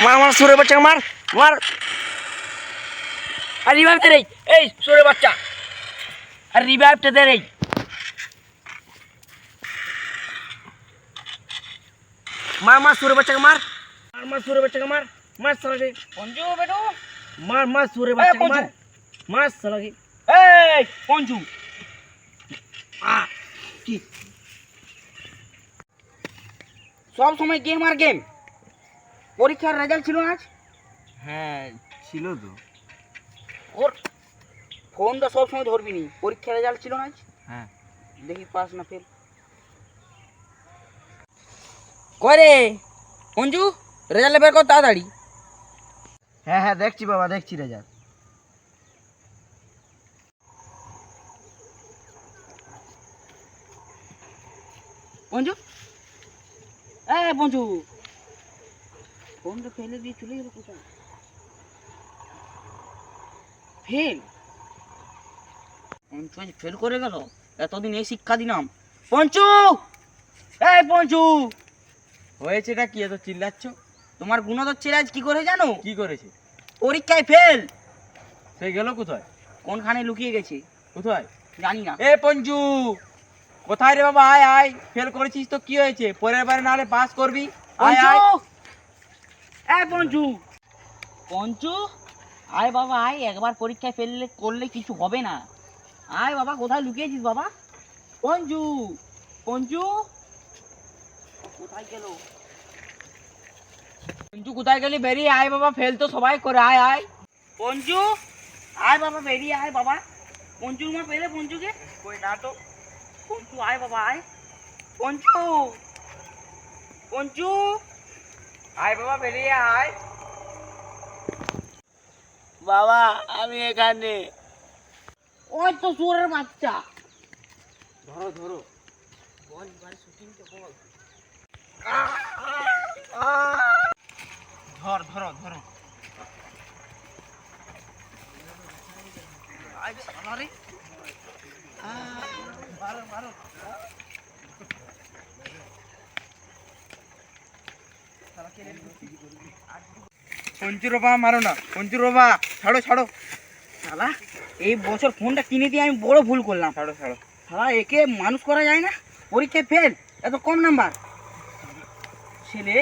মার মার সুরে বাচ্চা মার মার। আর রিভাইভটা রে এই সুরে বাচ্চা, আর রিভাইভটা দে রে। মার মার সুরে বাচ্চাকে মার, মার মার সুরে বাচ্চাকে মার, মার সালাকে পঞ্জু বেটো, মার মার সুরে বাচ্চাকে মার, মার সালাকে। এই পঞ্জু কি সব সময় গেম আর গেম? পরীক্ষার রেজাল্ট ছিল না আজ? হ্যাঁ ছিল তো। ওর ফোনটা সব সময় ধরবি নি, পরীক্ষার রেজাল্ট ছিল না আজ? হ্যাঁ দেখি পাস না ফেল। কয় রে পঞ্জু, রেজাল্ট বের কর তাড়াতাড়ি। হ্যাঁ হ্যাঁ দেখছি বাবা, দেখছি রেজাল্ট। পঞ্জু, এ পঞ্জু, ফোনটা ফেলে দিয়ে চলে গেল কোথায়? ফেল? পঞ্চু আজ ফেল করে গেল। এতদিন এই শিক্ষা দিলাম। পঞ্চু, এই পঞ্চু, হয়েছেটা কি এত চিল্লাচ্ছ? তোমার গুণধর ছেলে আজ কি করে জানো? কি করেছে? পরীক্ষায় ফেল। সে গেল কোথায়? কোনখানে লুকিয়ে গেছে কোথায় জানি না। এ পঞ্জু, কোথায় রে বাবা? আয় আয়, ফেল করেছিস তো কি হয়েছে? পরের বারে নাহলে পাস করবি। আয় পঞ্চু, আয়। এই পঞ্চু, পঞ্চু, আয় বাবা আয়, একবার পরীক্ষায় ফেল করলে কিছু হবে না। আয় বাবা, কোথায় লুকিয়েছিস বাবা? পঞ্চু, পঞ্চু, কোথায় গেল? পঞ্জু কোথায় গেলি? বেরিয়ে আয় বাবা, ফেল তো সবাই করে। আয় আয়। পঞ্চু, আয় বাবা, বেরিয়ে আয় বাবা। পঞ্চুর মা পেলে পঞ্চুকে? কই না তো। পঞ্চু আয় বাবা আয়। পঞ্চু, পঞ্চু, আয় বাবা, বেরিয়ে আয়। বাবা আমি এখানে। ওই তো চোরের বাচ্চা। ধরো ধরো। বল এবার শুটিংটা বল। ধর ধরো ধরো। আয় শালা রে। মারো মারো। পঞ্চুর বাবা মারো না, পঞ্চুর বাবা ছাড়ো ছাড়ো। শালা এই বছর ফোনটা কিনে দিয়ে আমি বড় ভুল করলাম। ছাড়ো ছাড়ো। শালা একে মানুষ করা যায় না, পরীক্ষায় ফেল, এত কম নাম্বার ছেলে।